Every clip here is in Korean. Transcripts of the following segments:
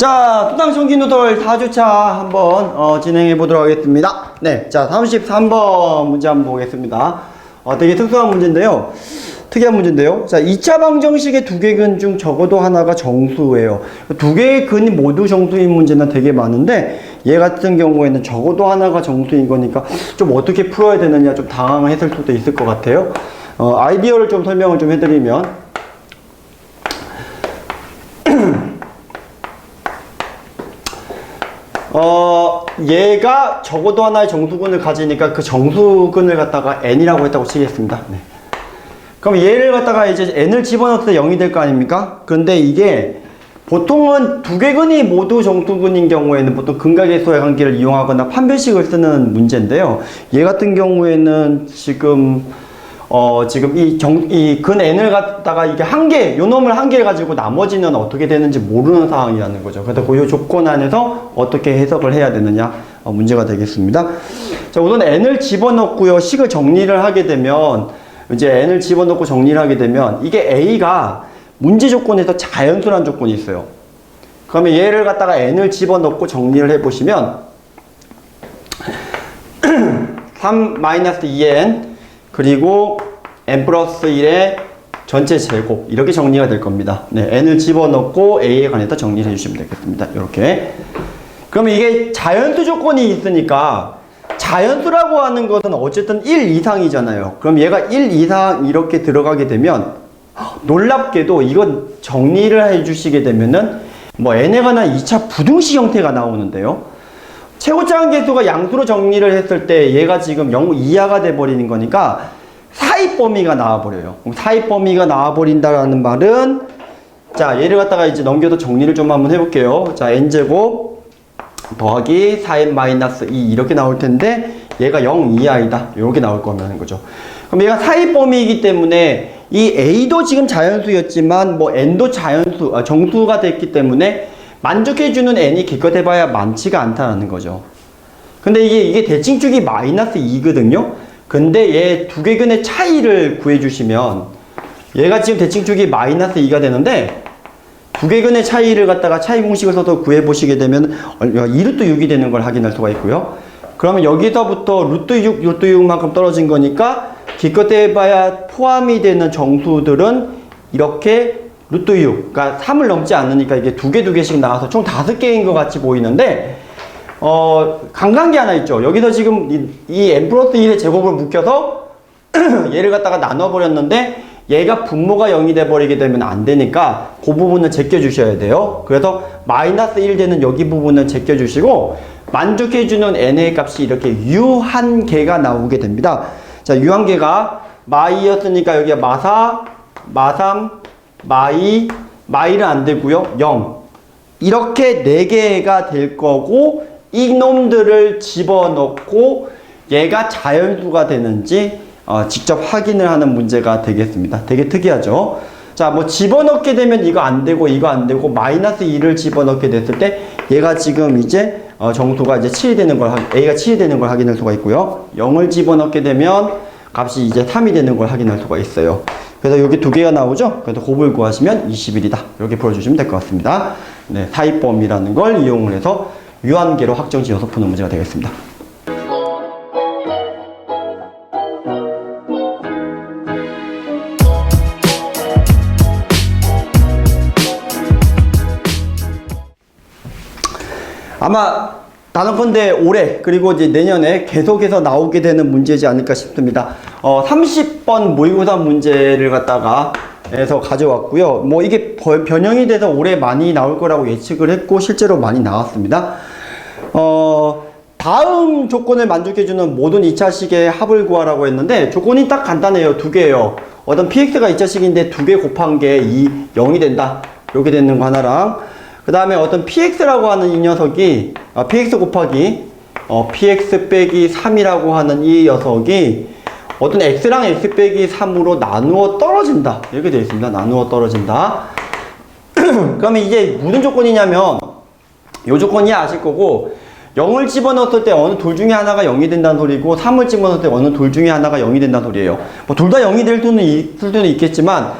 자, 수당 전기 누돌 4주차 한번 진행해 보도록 하겠습니다. 네, 자 33번 문제 한번 보겠습니다. 되게 특수한 문제인데요. 특이한 문제인데요. 자, 2차 방정식의 두 개 근 중 적어도 하나가 정수예요. 두 개의 근이 모두 정수인 문제는 되게 많은데 얘 같은 경우에는 적어도 하나가 정수인 거니까 좀 어떻게 풀어야 되느냐 좀 당황했을 수도 있을 것 같아요. 아이디어를 좀 설명을 좀 해드리면 얘가 적어도 하나의 정수근을 가지니까 그 정수근을 갖다가 n이라고 했다고 치겠습니다. 네. 그럼 얘를 갖다가 이제 n을 집어넣을 때 0이 될 거 아닙니까? 근데 이게 보통은 두 개 근이 모두 정수근인 경우에는 보통 근각의소의 관계를 이용하거나 판별식을 쓰는 문제인데요. 얘 같은 경우에는 지금 이 근 n을 갖다가 이게 한 개, 요 놈을 한 개 가지고 나머지는 어떻게 되는지 모르는 상황이라는 거죠. 그래서 그 조건 안에서 어떻게 해석을 해야 되느냐 문제가 되겠습니다. 자, 우선 n을 집어넣고요. 식을 정리를 하게 되면 이제 n을 집어넣고 정리를 하게 되면 이게 a가 문제 조건에서 자연수란 조건이 있어요. 그러면 얘를 갖다가 n을 집어넣고 정리를 해보시면 3-2n 그리고 n 플러스 1의 전체 제곱 이렇게 정리가 될 겁니다. 네, n을 집어넣고 a에 관해서 정리를 해주시면 되겠습니다. 이렇게. 그러면 이게 자연수 조건이 있으니까 자연수라고 하는 것은 어쨌든 1 이상이잖아요. 그럼 얘가 1 이상 이렇게 들어가게 되면 놀랍게도 이건 정리를 해주시게 되면은 뭐 n에 관한 2차 부등식 형태가 나오는데요. 최고차항 계수가 양수로 정리를 했을 때 얘가 지금 0 이하가 돼버리는 거니까 사입 범위가 나와버려요. 그럼 사입 범위가 나와버린다라는 말은 자 얘를 갖다가 이제 넘겨서 정리를 좀 한번 해볼게요. 자 n제곱 더하기 4n-2 이렇게 나올 텐데 얘가 0 이하이다 이렇게 나올 거라는 거죠. 그럼 얘가 사입 범위이기 때문에 이 a도 지금 자연수였지만 뭐 n도 정수가 됐기 때문에 만족해주는 n이 기껏 해봐야 많지가 않다는 거죠. 근데 이게 대칭축이 -2거든요. 근데 얘 두 개 근의 차이를 구해주시면 얘가 지금 대칭축이 -2가 되는데 두 개 근의 차이를 갖다가 차이 공식을 써서 구해보시게 되면 2루트 6이 되는 걸 확인할 수가 있고요. 그러면 여기서부터 루트 6만큼 떨어진 거니까 기껏 해봐야 포함이 되는 정수들은 이렇게 루트 6, 그러니까 3을 넘지 않으니까 이게 두 개씩 나와서 총 5개인 것 같이 보이는데 강간계 하나 있죠. 여기서 지금 이 n 플러스 1의 제곱을 묶여서 얘를 갖다가 나눠버렸는데 얘가 분모가 0이 돼버리게 되면 안 되니까 그 부분은 제껴주셔야 돼요. 그래서 -1 되는 여기 부분은 제껴주시고 만족해주는 n의 값이 이렇게 u1 개가 나오게 됩니다. 자, u1 개가 마이였으니까 여기가 마사, 마삼, 마이, 마이는 안 되고요. 0. 이렇게 4개가 될 거고 이놈들을 집어넣고 얘가 자연수가 되는지 직접 확인을 하는 문제가 되겠습니다. 되게 특이하죠. 자, 뭐 집어넣게 되면 이거 안 되고 이거 안 되고 -2를 집어넣게 됐을 때 얘가 지금 이제 정수가 이제 7이 되는 걸 a가 7이 되는 걸 확인할 수가 있고요. 0을 집어넣게 되면 값이 이제 3이 되는 걸 확인할 수가 있어요. 그래서 여기 두 개가 나오죠? 그래서 곱을 구하시면 21이다. 이렇게 풀어주시면 될 것 같습니다. 네, 사입범위라는 걸 이용을 해서 유한계로 확정 지어서 푸는 문제가 되겠습니다. 아마 단언컨대 올해 그리고 이제 내년에 계속해서 나오게 되는 문제지 않을까 싶습니다. 30번 모의고사 문제를 갖다가 해서 가져왔고요. 뭐 이게 변형이 돼서 올해 많이 나올 거라고 예측을 했고 실제로 많이 나왔습니다. 다음 조건을 만족해주는 모든 2차식의 합을 구하라고 했는데 조건이 딱 간단해요. 두 개예요. 어떤 px가 2차식인데 두 개 곱한 게 0이 된다. 이렇게 되는 거 하나랑 그 다음에 어떤 px라고 하는 이 녀석이 px 곱하기 px 빼기 3이라고 하는 이 녀석이 어떤 x랑 x 빼기 3으로 나누어 떨어진다. 이렇게 되어 있습니다. 나누어 떨어진다. 그러면 이게 무슨 조건이냐면 이 조건이 아실 거고 0을 집어넣었을 때 어느 둘 중에 하나가 0이 된다는 소리고 3을 집어넣었을 때 어느 둘 중에 하나가 0이 된다는 소리예요. 뭐 둘 다 0이 될 수는 있겠지만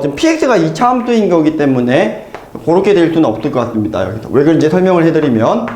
지금 px가 2차 함수인 거기 때문에 그렇게 될 수는 없을 것 같습니다. 여기서. 왜 그런지 설명을 해드리면,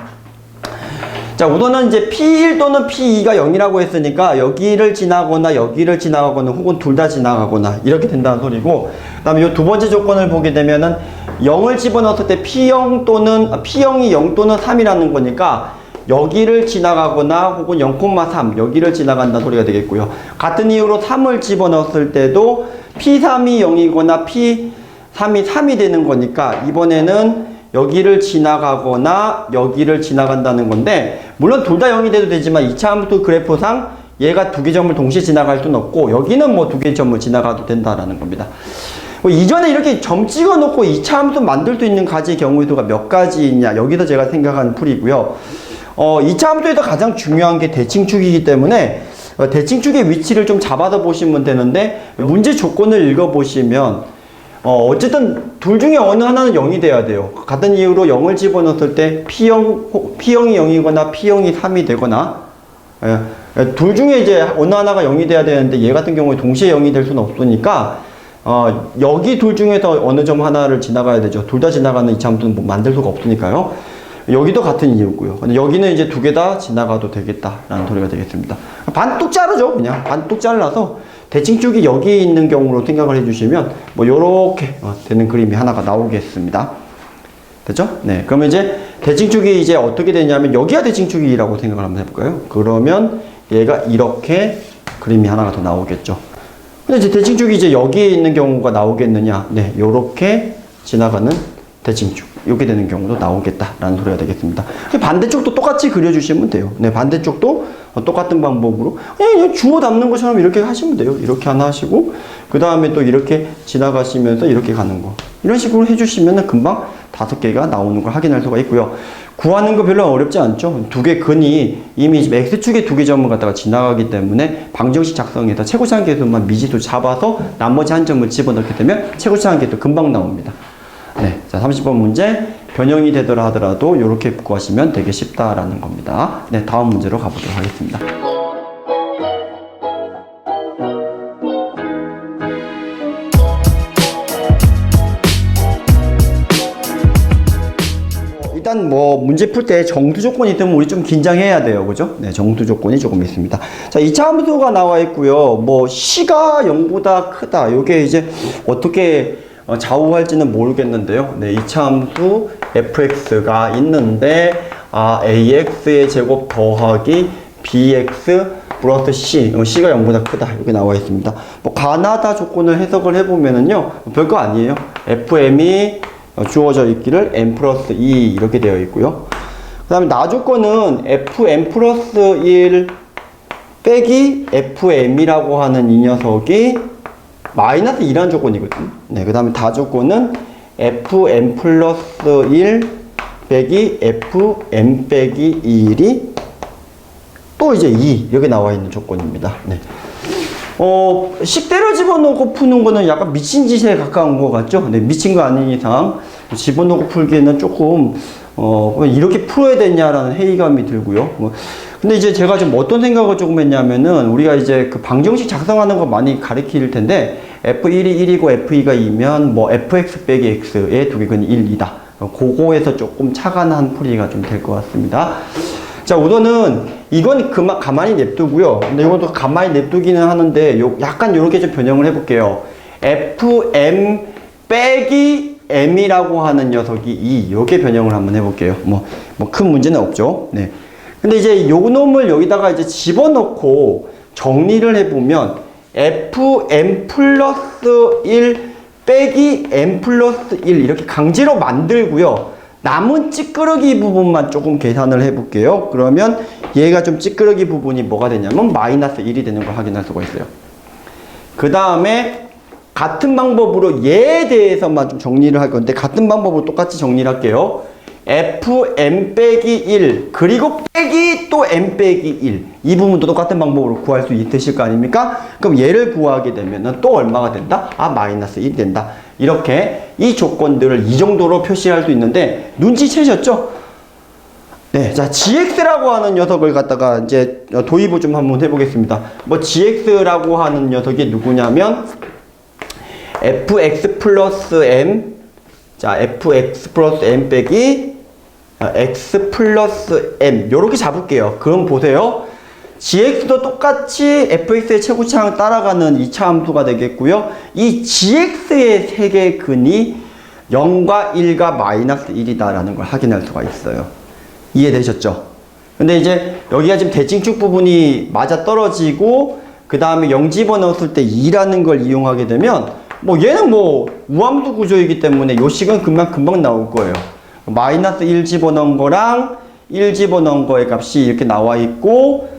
자, 우선은 이제 P1 또는 P2가 0이라고 했으니까 여기를 지나거나 여기를 지나가거나 혹은 둘 다 지나가거나 이렇게 된다는 소리고, 그 다음에 이 두 번째 조건을 보게 되면은 0을 집어넣었을 때 P0 또는 P0이 0 또는 3이라는 거니까 여기를 지나가거나 혹은 0,3 여기를 지나간다는 소리가 되겠고요. 같은 이유로 3을 집어넣었을 때도 P3이 0이거나 P3이 3이 되는 거니까 이번에는 여기를 지나가거나 여기를 지나간다는 건데, 물론 둘 다 0이 돼도 되지만 이차 함수 그래프상 얘가 두 개 점을 동시에 지나갈 수는 없고 여기는 뭐 두 개 점을 지나가도 된다라는 겁니다. 이전에 이렇게 점 찍어 놓고 이차 함수 만들 수 있는 가지의 경우의 수가 몇 가지 있냐, 여기서 제가 생각한 풀이고요. 이차 함수에서 가장 중요한 게 대칭축이기 때문에 대칭축의 위치를 좀 잡아서 보시면 되는데, 문제 조건을 읽어보시면 어쨌든 둘 중에 어느 하나는 0이 돼야 돼요. 같은 이유로 0을 집어넣었을 때 P형이 0이거나 P형이 3이 되거나, 둘 중에 이제 어느 하나가 0이 돼야 되는데 얘 같은 경우에 동시에 0이 될 수는 없으니까 여기 둘 중에서 어느 점 하나를 지나가야 되죠. 둘 다 지나가는 이차함수는 뭐 만들 수가 없으니까요. 여기도 같은 이유고요. 근데 여기는 이제 두 개 다 지나가도 되겠다라는 소리가 되겠습니다. 반뚝 자르죠. 그냥 반뚝 잘라서 대칭축이 여기 있는 경우로 생각을 해주시면 뭐 요렇게 되는 그림이 하나가 나오겠습니다. 됐죠? 네. 그러면 이제 대칭축이 이제 어떻게 되냐면 여기가 대칭축이라고 생각을 한번 해볼까요? 그러면 얘가 이렇게 그림이 하나가 더 나오겠죠. 근데 이제 대칭축이 이제 여기에 있는 경우가 나오겠느냐? 네. 요렇게 지나가는 대칭축. 이렇게 되는 경우도 나오겠다라는 소리가 되겠습니다. 반대쪽도 똑같이 그려주시면 돼요. 네, 반대쪽도 똑같은 방법으로 그냥 주워 담는 것처럼 이렇게 하시면 돼요. 이렇게 하나 하시고 그 다음에 또 이렇게 지나가시면서 이렇게 가는 거, 이런 식으로 해주시면 금방 5개가 나오는 걸 확인할 수가 있고요. 구하는 거 별로 어렵지 않죠. 두 개 근이 이미 X축의 두 개 점을 갖다가 지나가기 때문에 방정식 작성해서 최고차항 계수만 미지수 잡아서 나머지 한 점을 집어넣게 되면 최고차항 계수 금방 나옵니다. 네, 자 30번 문제 변형이 되더라 하더라도 이렇게 구하시면 되게 쉽다라는 겁니다. 네, 다음 문제로 가보도록 하겠습니다. 일단 뭐 문제 풀 때 정수 조건이 있으면 우리 좀 긴장해야 돼요, 그죠? 네, 정수 조건이 조금 있습니다. 자, 이차 함수가 나와 있고요. 뭐 C가 0보다 크다. 요게 이제 어떻게 좌우할지는 모르겠는데요. 네, 이차 함수 fx가 있는데 ax의 제곱 더하기 bx 플러스 c, c가 0보다 크다 이렇게 나와 있습니다. 뭐 가나다 조건을 해석을 해보면은요, 별거 아니에요. fm이 주어져 있기를 n 플러스 2 이렇게 되어 있고요. 그 다음에 나 조건은 fm 플러스 1 빼기 fm이라고 하는 이 녀석이 마이너스 2라는 조건이거든요. 네, 그 다음에 다 조건은 fm 플러스 1 빼기 fm 빼기 1이 또 이제 2 이렇게 나와 있는 조건입니다. 네. 식대로 집어넣고 푸는 거는 약간 미친 짓에 가까운 것 같죠? 네, 미친 거 아닌 이상 집어넣고 풀기에는 조금 이렇게 풀어야 되냐라는 회의감이 들고요. 근데 이제 제가 좀 어떤 생각을 조금 했냐면은, 우리가 이제 그 방정식 작성하는 거 많이 가르칠 텐데 f1이 1이고 f2가 2면 뭐 fx 빼기 x의 두 개근이 1, 2다. 그거에서 조금 착안한 풀이가 좀 될 것 같습니다. 자, 우선은 이건 가만히 냅두고요. 근데 이것도 가만히 냅두기는 하는데 약간 이렇게 좀 변형을 해볼게요. fm 빼기 m이라고 하는 녀석이 2, 요게 변형을 한번 해볼게요. 뭐 큰 문제는 없죠. 네. 근데 이제 요 놈을 여기다가 이제 집어넣고 정리를 해보면 fm 플러스 1 빼기 m 플러스 1 이렇게 강제로 만들고요. 남은 찌끄러기 부분만 조금 계산을 해볼게요. 그러면 얘가 좀 찌끄러기 부분이 뭐가 되냐면 마이너스 1이 되는 걸 확인할 수가 있어요. 그 다음에 같은 방법으로 얘에 대해서만 좀 정리를 할 건데, 같은 방법으로 똑같이 정리를 할게요. fm 빼기 1 그리고 빼기 또 m 빼기 1, 이 부분도 똑같은 방법으로 구할 수 있으실 거 아닙니까? 그럼 얘를 구하게 되면 또 얼마가 된다? 마이너스 1이 된다. 이렇게 이 조건들을 이 정도로 표시할 수 있는데, 눈치채셨죠? 네, 자, gx라고 하는 녀석을 갖다가 이제 도입을 좀 한번 해보겠습니다. 뭐 gx라고 하는 녀석이 누구냐면 fx 플러스 m, 자, fx 플러스 m 빼기 x 플러스 m 요렇게 잡을게요. 그럼 보세요. gx도 똑같이 fx의 최고차항 따라가는 2차 함수가 되겠고요. 이 gx의 세계근이 0과 1과 마이너스 1이다라는 걸 확인할 수가 있어요. 이해되셨죠? 근데 이제 여기가 지금 대칭축 부분이 맞아 떨어지고 그 다음에 0 집어넣었을 때 2라는 걸 이용하게 되면 뭐 얘는 뭐 우함수 구조이기 때문에 요 식은 금방 나올 거예요. 마이너스 1 집어넣은 거랑 1 집어넣은 거의 값이 이렇게 나와 있고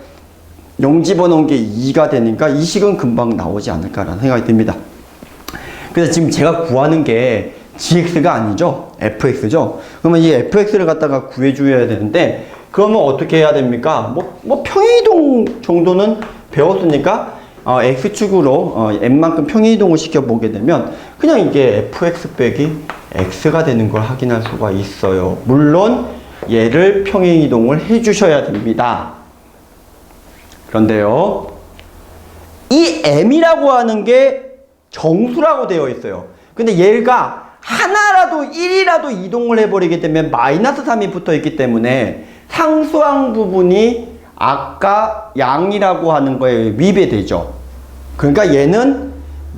0 집어넣은 게 2가 되니까 이 식은 금방 나오지 않을까라는 생각이 듭니다. 그래서 지금 제가 구하는 게 gx가 아니죠. fx죠. 그러면 이 fx를 갖다가 구해줘야 되는데 그러면 어떻게 해야 됩니까? 뭐 평행이동 정도는 배웠으니까 x축으로 n만큼 평행이동을 시켜보게 되면 그냥 이게 fx 빼기 x가 되는 걸 확인할 수가 있어요. 물론 얘를 평행이동을 해주셔야 됩니다. 그런데요, 이 m이라고 하는 게 정수라고 되어 있어요. 근데 얘가 하나라도 1이라도 이동을 해버리게 되면 마이너스 3이 붙어 있기 때문에 상수항 부분이 아까 양이라고 하는 거에 위배되죠. 그러니까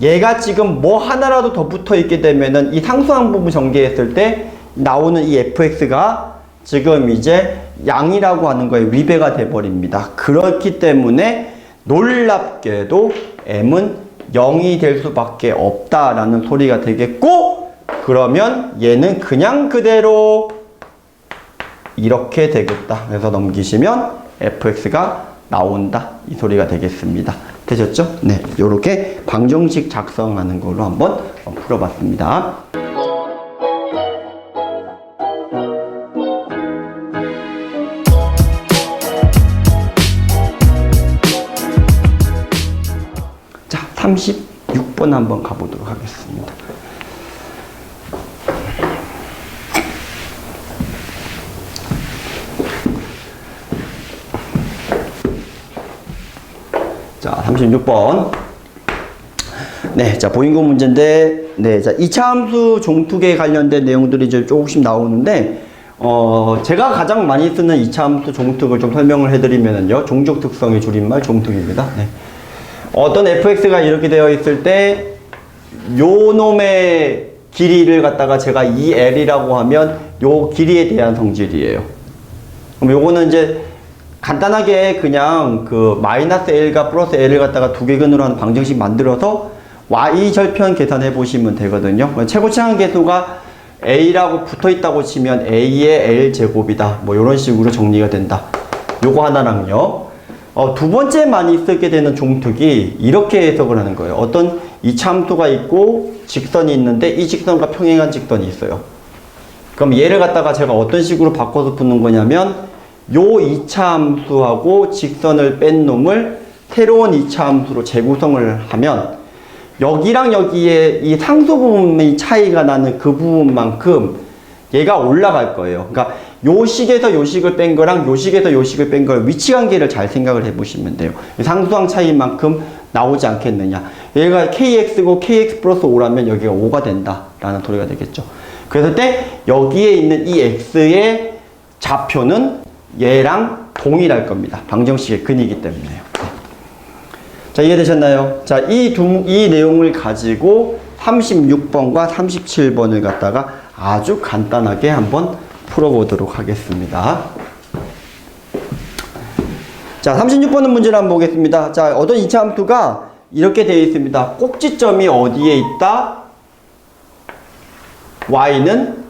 얘가 지금 뭐 하나라도 더 붙어 있게 되면은 이 상수항 부분 전개했을 때 나오는 이 fx가 지금 이제 양이라고 하는 거에 위배가 돼 버립니다. 그렇기 때문에 놀랍게도 m은 0이 될 수밖에 없다라는 소리가 되겠고, 그러면 얘는 그냥 그대로 이렇게 되겠다. 그래서 넘기시면 fx가 나온다. 이 소리가 되겠습니다. 되셨죠? 네, 요렇게 방정식 작성하는 걸로 한번 풀어봤습니다. 자, 36번 한번 가보도록 하겠습니다. 자, 36번. 네, 자, 보인고 문제인데, 네, 자, 2차 함수 종투계에 관련된 내용들이 이제 조금씩 나오는데, 제가 가장 많이 쓰는 2차 함수 종특을 좀 설명을 해드리면요. 종족 특성의 줄임말 종특입니다. 네. 어떤 fx가 이렇게 되어 있을 때, 요 놈의 길이를 갖다가 제가 2l이라고 하면, 요 길이에 대한 성질이에요. 그럼 요거는 이제, 간단하게 그냥 그 마이너스 L과 플러스 L을 갖다가 두 개근으로 하는 방정식 만들어서 y 절편 계산해 보시면 되거든요. 최고차항 계수가 A라고 붙어 있다고 치면 A의 L 제곱이다. 뭐 이런 식으로 정리가 된다. 요거 하나랑요. 두 번째 많이 쓰게 되는 종특이 이렇게 해석을 하는 거예요. 어떤 이참수가 있고 직선이 있는데 이 직선과 평행한 직선이 있어요. 그럼 얘를 갖다가 제가 어떤 식으로 바꿔서 푸는 거냐면 요 2차 함수하고 직선을 뺀 놈을 새로운 2차 함수로 재구성을 하면 여기랑 여기에 이 상수 부분의 차이가 나는 그 부분만큼 얘가 올라갈 거예요. 그러니까 요 식에서 요 식을 뺀 거랑 요 식에서 요 식을 뺀 걸 위치 관계를 잘 생각을 해 보시면 돼요. 상수항 차이만큼 나오지 않겠느냐. 얘가 kx고 kx 플러스 5라면 여기가 5가 된다라는 소리가 되겠죠. 그랬을 때 여기에 있는 이 x의 좌표는 얘랑 동일할 겁니다. 방정식의 근이기 때문에요. 자, 이해되셨나요? 자, 이 내용을 가지고 36번과 37번을 갖다가 아주 간단하게 한번 풀어보도록 하겠습니다. 자, 36번은 문제를 한번 보겠습니다. 자, 어떤 2차 함수가 이렇게 되어 있습니다. 꼭지점이 어디에 있다? y는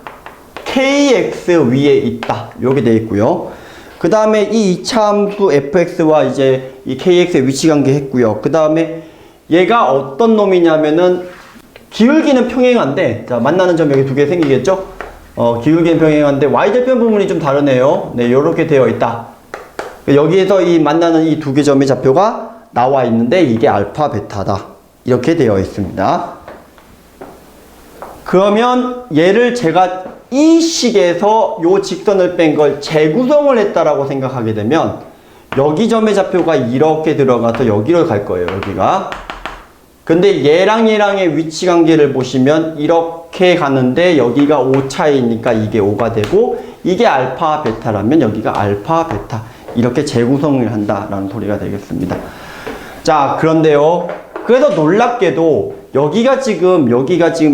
kx 위에 있다. 이렇게 되어 있고요. 그 다음에 이 2차 함수 fx와 이제 이 kx의 위치 관계 했고요. 그 다음에 얘가 어떤 놈이냐면은 기울기는 평행한데, 자, 만나는 점 여기 두 개 생기겠죠? 기울기는 평행한데 y절편 부분이 좀 다르네요. 네, 요렇게 되어 있다. 여기에서 이 만나는 이 두 개 점의 좌표가 나와 있는데 이게 알파 베타다. 이렇게 되어 있습니다. 그러면 얘를 제가 이 식에서 요 직선을 뺀 걸 재구성을 했다라고 생각하게 되면 여기 점의 좌표가 이렇게 들어가서 여기로 갈 거예요. 여기가. 근데 얘랑의 위치 관계를 보시면 이렇게 가는데 여기가 오차이니까 이게 5가 되고 이게 알파 베타라면 여기가 알파 베타 이렇게 재구성을 한다라는 소리가 되겠습니다. 자, 그런데요. 그래서 놀랍게도 여기가 지금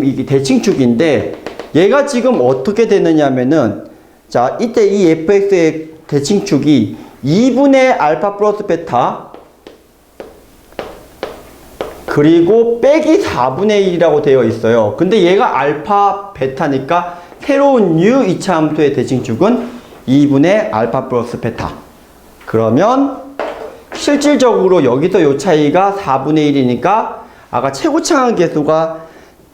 이게 대칭축인데 얘가 지금 어떻게 되느냐면은 자, 이때 이 fx의 대칭축이 2분의 알파 플러스 베타 그리고 빼기 4분의 1이라고 되어 있어요. 근데 얘가 알파 베타니까 새로운 u 2차 함수의 대칭축은 2분의 알파 플러스 베타. 그러면 실질적으로 여기서 요 차이가 4분의 1이니까 아까 최고차항 계수가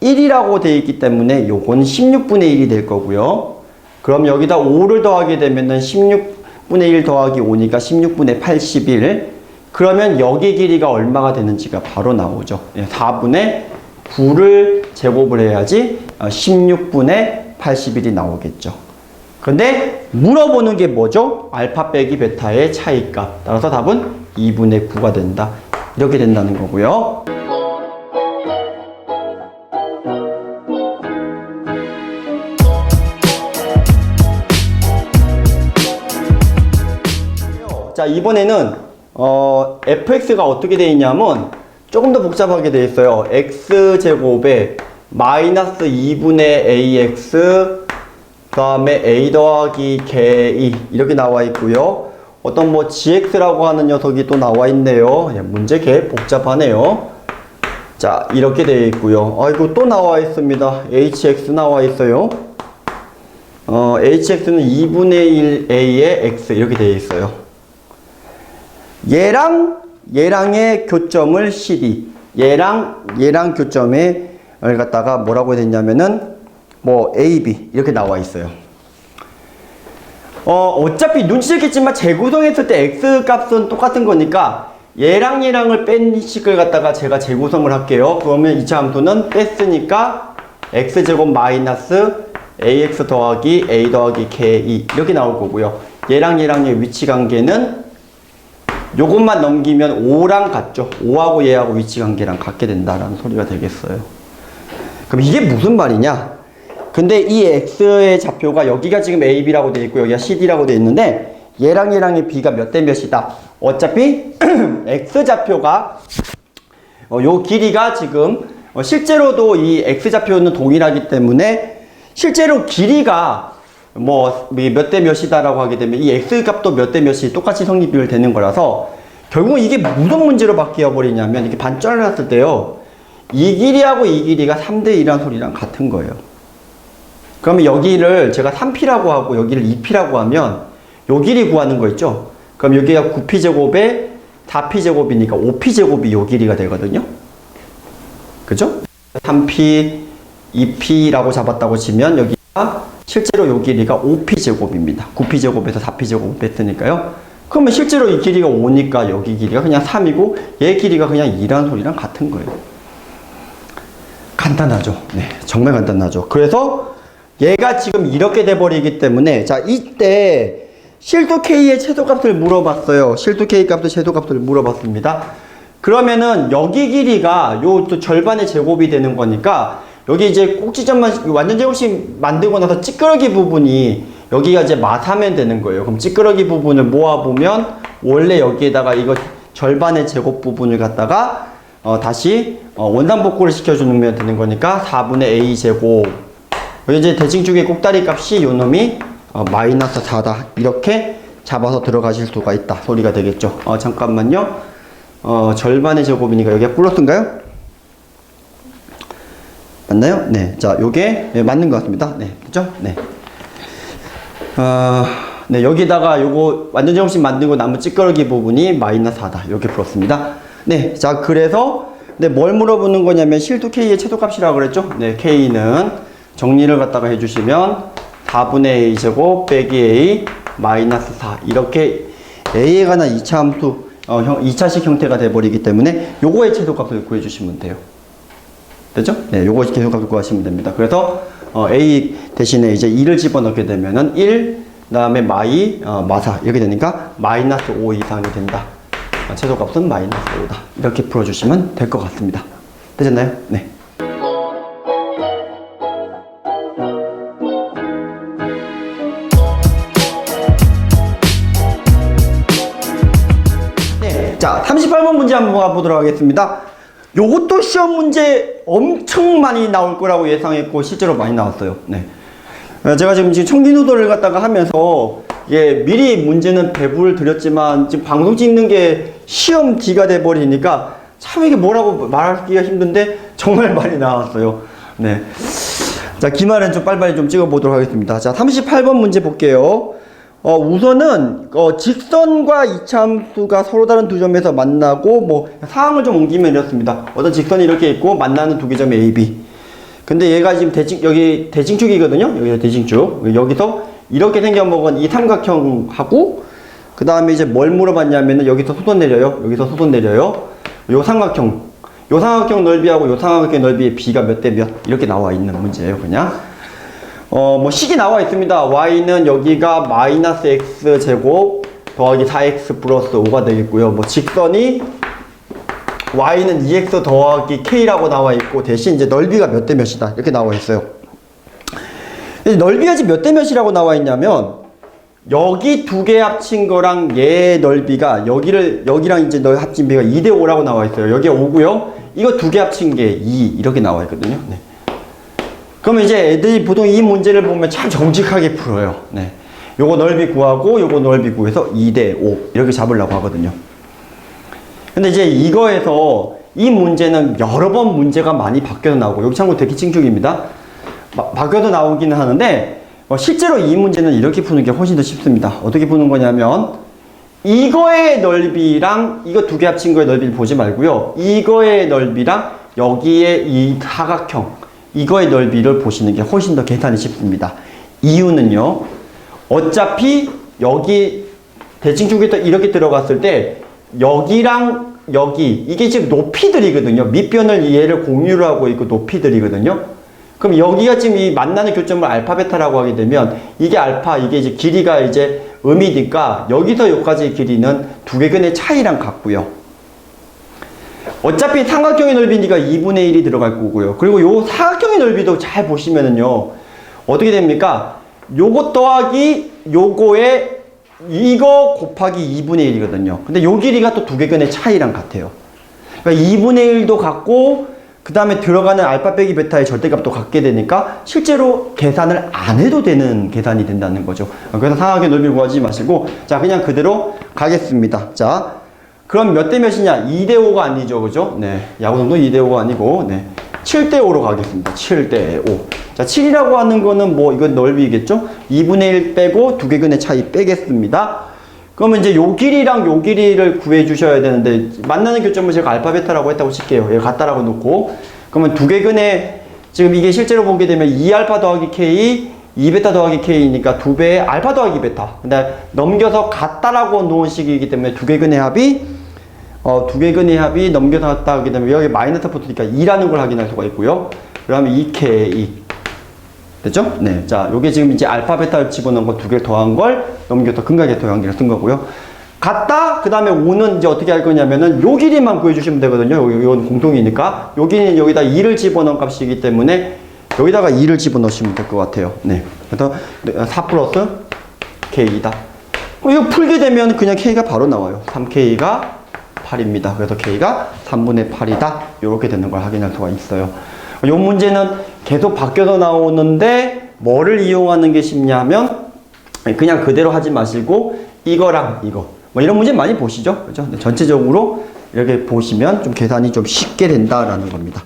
1이라고 되어 있기 때문에 요건 16분의 1이 될 거고요. 그럼 여기다 5를 더하게 되면은 16분의 1 더하기 5니까 16분의 81. 그러면 여기 길이가 얼마가 되는지가 바로 나오죠. 4분의 9를 제곱을 해야지 16분의 81이 나오겠죠. 근데 물어보는 게 뭐죠? 알파 빼기 베타의 차이값. 따라서 답은 2분의 9가 된다. 이렇게 된다는 거고요. 자, 이번에는 fx가 어떻게 되어 있냐면 조금 더 복잡하게 되어 있어요. x제곱에 마이너스 2분의 ax 그 다음에 a 더하기 k 이렇게 나와 있고요. 어떤 뭐 gx라고 하는 녀석이 또 나와 있네요. 문제 개 복잡하네요. 자, 이렇게 되어 있고요. 아이고 또 나와 있습니다. hx 나와 있어요. hx는 2분의 1a의 x 이렇게 되어 있어요. 얘랑의 교점을 CD, 얘랑 교점에 갖다가 뭐라고 해야 되냐면은 뭐 AB 이렇게 나와 있어요. 어차피 눈치챘겠지만 재구성했을 때 x 값은 똑같은 거니까 얘랑을 뺀 식을 갖다가 제가 재구성을 할게요. 그러면 2차 함수는 뺐으니까 x제곱 마이너스 ax 더하기 a 더하기 k 이렇게 나올 거고요. 얘랑의 위치 관계는 요것만 넘기면 5랑 같죠. 5하고 얘하고 위치 관계랑 같게 된다라는 소리가 되겠어요. 그럼 이게 무슨 말이냐? 근데 이 x의 좌표가 여기가 지금 ab라고 되어 있고 여기가 cd라고 되어 있는데 얘랑의 b가 몇 대 몇이다. 어차피 x 좌표가 요 길이가 지금 실제로도 이 x 좌표는 동일하기 때문에 실제로 길이가 뭐 몇 대 몇이다라고 하게 되면 이 x 값도 몇 대 몇이 똑같이 성립 되는 거라서 결국 이게 무슨 문제로 바뀌어 버리냐면 이렇게 반 잘랐을 때요 이 길이하고 이 길이가 3대 2라는 소리랑 같은 거예요. 그러면 여기를 제가 3p라고 하고 여기를 2p라고 하면 요 길이 구하는 거 있죠. 그럼 여기가 9p 제곱에 4p 제곱이니까 5p 제곱이 요 길이가 되거든요. 그죠? 3p 2p라고 잡았다고 치면 여기가 실제로 요 길이가 5p 제곱입니다. 9p 제곱에서 4p 제곱을 뺐으니까요. 그러면 실제로 이 길이가 5니까 여기 길이가 그냥 3이고 얘 길이가 그냥 2라는 소리랑 같은 거예요. 간단하죠. 네, 정말 간단하죠. 그래서 얘가 지금 이렇게 돼버리기 때문에 자 이때 실도 K의 최소값을 물어봤어요. 실도 K 값의 최소값을 물어봤습니다. 그러면은 여기 길이가 요 또 절반의 제곱이 되는 거니까 여기 이제 꼭지점만 완전 제곱식 만들고 나서 찌끄러기 부분이 여기가 이제 마사면 되는 거예요. 그럼 찌끄러기 부분을 모아보면 원래 여기에다가 이거 절반의 제곱 부분을 갖다가 다시 원상복구를 시켜주면 되는 거니까 4분의 a 제곱 여기 이제 대칭축의 꼭다리 값이 요 놈이 마이너스 4다 이렇게 잡아서 들어가실 수가 있다 소리가 되겠죠. 잠깐만요. 절반의 제곱이니까 여기가 플러스인가요? 맞나요? 네. 자, 요게 네, 맞는 것 같습니다. 네. 그죠? 네. 네. 여기다가 요거 완전 제곱식 만들고 남은 찌끄러기 부분이 마이너스 4다. 이렇게 풀었습니다. 네. 자, 그래서 네, 뭘 물어보는 거냐면 실두 K의 최소값이라고 그랬죠? 네. K는 정리를 갖다가 해주시면 4분의 A 제곱 빼기 A 마이너스 4 이렇게 A에 관한 2차 함수 2차식 형태가 돼버리기 때문에 요거의 최소값을 구해주시면 돼요. 되죠? 네, 요거 계속값을 구하시면 됩니다. 그래서 A 대신에 이제 2를 집어넣게 되면은 1, 그 다음에 마사 이렇게 되니까 마이너스 5 이상이 된다. 최소값은 마이너스 5다. 이렇게 풀어주시면 될 것 같습니다. 되셨나요? 네. 자, 38번 문제 한번 가보도록 하겠습니다. 요것도 시험 문제 엄청 많이 나올 거라고 예상했고 실제로 많이 나왔어요. 네. 제가 지금 청기노도를 갖다가 하면서 미리 문제는 배부를 드렸지만 지금 방송 찍는 게 시험 D가 돼 버리니까 참 이게 뭐라고 말하기가 힘든데 정말 많이 나왔어요. 네. 자, 기말은 좀 빨리빨리 좀 찍어보도록 하겠습니다. 자, 38번 문제 볼게요. 우선은 직선과 이차함수가 서로 다른 두 점에서 만나고 뭐 상황을 좀 옮기면 이렇습니다. 어떤 직선이 이렇게 있고 만나는 두 개 점이 A, B. 근데 얘가 지금 여기 대칭축이거든요. 여기 대칭축. 여기서 이렇게 생겨먹은 이 삼각형하고 그 다음에 이제 뭘 물어봤냐면은 여기서 소선 내려요. 여기서 소선 내려요. 요 삼각형 넓이하고 요 삼각형 넓이의 B가 몇 대 몇 이렇게 나와 있는 문제예요. 그냥. 뭐 식이 나와 있습니다. y는 여기가 마이너스 x 제곱 더하기 4x 플러스 5가 되겠고요. 뭐 직선이 y는 2x 더하기 k라고 나와 있고 대신 이제 넓이가 몇 대 몇이다 이렇게 나와 있어요. 넓이가 지금 몇 대 몇이라고 나와 있냐면 여기 두 개 합친 거랑 얘 넓이가 여기랑 이제 합친 비가 2대 5라고 나와 있어요. 여기가 5고요. 이거 두 개 합친 게 2 이렇게 나와 있거든요. 네. 그러면 이제 애들이 보통 이 문제를 보면 참 정직하게 풀어요. 네. 요거 넓이 구하고 요거 넓이 구해서 2대 5 이렇게 잡으려고 하거든요. 근데 이제 이거에서 이 문제는 여러 번 문제가 많이 바뀌어서 나오고 여기 참고로 대칭축입니다. 바뀌어서 나오기는 하는데 실제로 이 문제는 이렇게 푸는 게 훨씬 더 쉽습니다. 어떻게 푸는 거냐면 이거의 넓이랑 이거 두 개 합친 거의 넓이를 보지 말고요. 이거의 넓이랑 여기에 이 사각형 이거의 넓이를 보시는 게 훨씬 더 계산이 쉽습니다. 이유는요. 어차피 여기 대칭축에서 이렇게 들어갔을 때 여기랑 여기 이게 지금 높이들이거든요. 밑변을 얘를 공유를 하고 있고 높이들이거든요. 그럼 여기가 지금 이 만나는 교점을 알파 베타라고 하게 되면 이게 알파 이게 이제 길이가 이제 음이니까 여기서 여기까지의 길이는 두 개근의 차이랑 같고요. 어차피 삼각형의 넓이니까 2분의 1이 들어갈 거고요. 그리고 요 사각형의 넓이도 잘 보시면은요. 어떻게 됩니까? 요거 더하기 요거에 이거 곱하기 2분의 1이거든요. 근데 요 길이가 또 두 개근의 차이랑 같아요. 그러니까 2분의 1도 같고 그 다음에 들어가는 알파 빼기 베타의 절대값도 같게 되니까 실제로 계산을 안 해도 되는 계산이 된다는 거죠. 그래서 삼각형의 넓이 구하지 마시고 자 그냥 그대로 가겠습니다. 자 그럼 몇 대 몇이냐? 2대 5가 아니죠. 그죠? 네. 야구정도 2대 5가 아니고, 네. 7대 5로 가겠습니다. 7대 5. 자, 7이라고 하는 거는 뭐, 이건 넓이겠죠? 2분의 1 빼고 두 개근의 차이 빼겠습니다. 그러면 이제 요 길이랑 요 길이를 구해 주셔야 되는데, 만나는 교점을 제가 알파 베타라고 했다고 칠게요. 얘 같다라고 놓고. 그러면 두 개근의, 지금 이게 실제로 보게 되면 2알파 더하기 K, 2베타 더하기 K니까 두 배의 알파 더하기 베타. 근데 넘겨서 같다라고 놓은 식이기 때문에 두 개근의 합이 두 개근의 합이 넘겨서 같다 하게 되면 여기 마이너스 붙으니까 2라는 걸 확인할 수가 있고요. 그러면 2K 됐죠? 네. 자, 요게 지금 이제 알파 베타를 집어넣은 거 두 개를 더한 걸 넘겨서 근각의 더한기를 쓴 거고요. 같다? 그 다음에 5는 이제 어떻게 할 거냐면은 요 길이만 구해주시면 되거든요. 이건 공통이니까. 여기는 여기다 2를 집어넣은 값이기 때문에 여기다가 2를 집어넣으시면 될 것 같아요. 네. 그래서 4 플러스 K이다. 이거 풀게 되면 그냥 K가 바로 나와요. 3K가 8입니다. 그래서 K가 3분의 8이다. 이렇게 되는 걸 확인할 수가 있어요. 이 문제는 계속 바뀌어서 나오는데 뭐를 이용하는 게 쉽냐면 그냥 그대로 하지 마시고 이거랑 이거 뭐 이런 문제 많이 보시죠. 그죠? 전체적으로 이렇게 보시면 좀 계산이 좀 쉽게 된다라는 겁니다.